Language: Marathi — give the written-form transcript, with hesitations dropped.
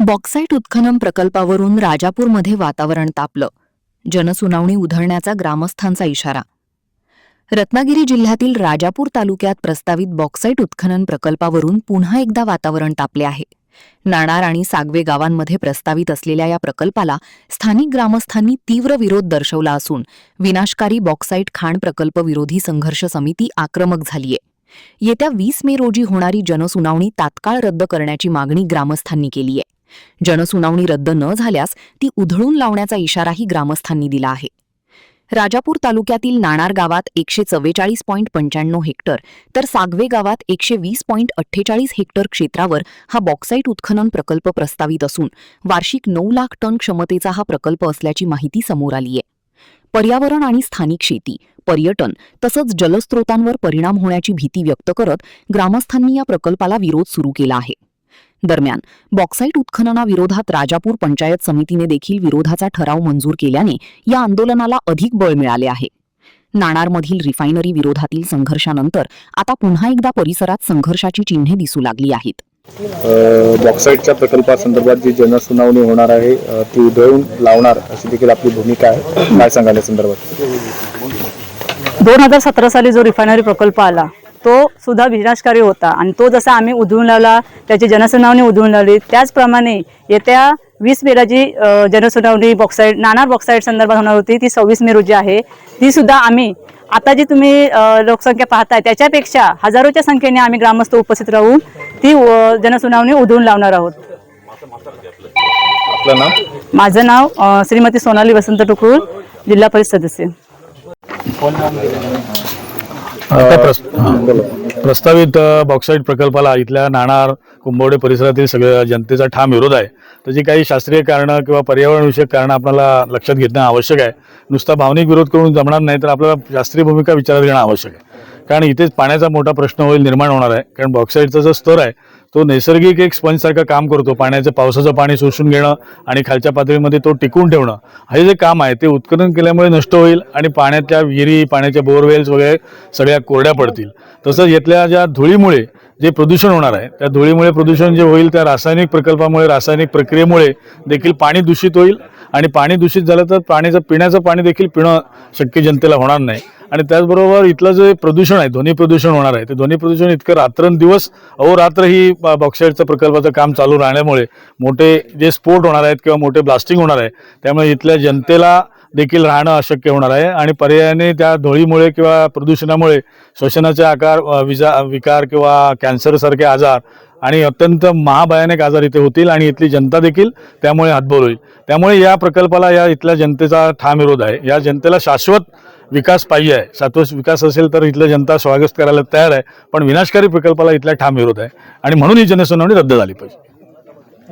बॉक्साईट उत्खनन प्रकल्पावरून राजापूरमध्ये वातावरण तापलं. जनसुनावणी उधळण्याचा ग्रामस्थांचा इशारा. रत्नागिरी जिल्ह्यातील राजापूर तालुक्यात प्रस्तावित बॉक्साईट उत्खनन प्रकल्पावरून पुन्हा एकदा वातावरण तापले आहे. नाणार आणि सागवे गावांमध्ये प्रस्तावित असलेल्या या प्रकल्पाला स्थानिक ग्रामस्थांनी तीव्र विरोध दर्शवला असून विनाशकारी बॉक्साईट खाण प्रकल्प विरोधी संघर्ष समिती आक्रमक झालीय. येत्या 20 मे रोजी होणारी जनसुनावणी तात्काळ रद्द करण्याची मागणी ग्रामस्थांनी केली आहे. जनसुनावणी रद्द न झाल्यास ती उधळून लावण्याचा इशाराही ग्रामस्थांनी दिला आहे. राजापूर तालुक्यातील नाणार गावात 144.95 हेक्टर तर सागवे गावात 120.48 हेक्टर क्षेत्रावर हा बॉक्साईट उत्खनन प्रकल्प प्रस्तावित असून वार्षिक 9 लाख टन क्षमतेचा हा प्रकल्प असल्याची माहिती समोर आली आहे. पर्यावरण आणि स्थानिक शेती, पर्यटन तसंच जलस्रोतांवर परिणाम होण्याची भीती व्यक्त करत ग्रामस्थांनी या प्रकल्पाला विरोध सुरू केला आहे. दरम्यान बॉक्साईट उत्खननाविरोधात राजापूर पंचायत समितीने देखील विरोधाचा ठराव मंजूर केल्याने या आंदोलनाला अधिक बळ मिळाले आहे. नाणारमधील रिफायनरी विरोधातील संघर्षानंतर आता पुन्हा एकदा परिसरात संघर्षाची चिन्हे दिसू लागली आहेत. बॉक्साईटच्या प्रकल्पासंदर्भात जी जनसुनावणी होणार आहे ती उधळून लावणार अशी देखील आपली भूमिका आहे. काय सांगाल या संदर्भात? 2017 साली जो रिफायनरी प्रकल्प आला तो सुद्धा विनाशकारी होता आणि तो जसा आम्ही उधळून लावला, त्याची जनसुनावणी उधळून लावली, त्याचप्रमाणे येत्या 20 मेला जी जनसुनावणी नाणार बॉक्साईट संदर्भात होणार होती ती 26 मे रोजी आहे. ती सुद्धा आम्ही आता जी तुम्ही लोकसंख्या पाहताय त्याच्यापेक्षा हजारोच्या संख्येने आम्ही ग्रामस्थ उपस्थित राहून ती जनसुनावणी उधळून लावणार आहोत. आपलं नाव? माझं नाव श्रीमती सोनाली वसंत टुकूर, जिल्हा परिषद सदस्य. प्रस्तावित बॉक्साईट प्रकल्पाला इथल्या नाणार कुंभवडे परिसरातील सगळ्या जनतेचा ठाम विरोध आहे. त्याची काही शास्त्रीय कारणं किंवा पर्यावरणविषयक कारणं आपल्याला लक्षात घेणं आवश्यक आहे. नुसता भावनिक विरोध करून जमणार नाही, तर आपल्याला शास्त्रीय भूमिका विचारात घेणं आवश्यक आहे. कारण इथेच पाण्याचा मोठा प्रश्न निर्माण होणार आहे. कारण बॉक्साईटचा जो स्तर आहे तो नैसर्गिक एक स्पंजसारखं काम करतो. पावसाचं पाणी शोषून घेणं आणि खालच्या पातळीमध्ये तो टिकवून ठेवणं हे जे काम आहे ते उत्खनन केल्यामुळे नष्ट होईल आणि पाण्याच्या विहिरी, पाण्याच्या बोरवेल्स वगैरे सगळ्या कोरड्या पडतील. तसंच इथल्या ज्या धुळीमुळे जे प्रदूषण होणार आहे त्या धुळीमुळे प्रदूषण जे होईल त्या रासायनिक प्रकल्पामुळे, रासायनिक प्रक्रियेमुळे देखील पाणी दूषित होईल आणि पाणी दूषित झालं तर पिण्याचं पाणी देखील पिणं शक्य जनतेला होणार नाही. आणि त्याचबरोबर इथलं जे प्रदूषण आहे, ध्वनी प्रदूषण होणार आहे, ते ध्वनी प्रदूषण इतकं रात्रंदिवस अहोरात्र ही बॉक्साईटचं प्रकल्पाचं काम चालू राहण्यामुळे मोठे जे स्फोट होणार आहेत किंवा मोठे ब्लास्टिंग होणार आहे, त्यामुळे इथल्या जनतेला देखील राहणं अशक्य होणार आहे. आणि पर्यायाने त्या धुळीमुळे किंवा प्रदूषणामुळे श्वसनाचे विकार किंवा कॅन्सरसारखे आजार आणि अत्यंत महाभयानक आजार इथे होतील आणि इथली जनता देखील त्यामुळे हतबल होईल. त्यामुळे या प्रकल्पाला या इथल्या जनतेचा ठाम विरोध आहे. या जनतेला शाश्वत विकास पाहिजे आहे. शाश्वत विकास असेल तर इथल्या जनता स्वागत करायला तयार आहे, पण विनाशकारी प्रकल्पाला इथल्या ठाम विरोध आहे आणि म्हणून ही जनसुनावणी रद्द झाली पाहिजे.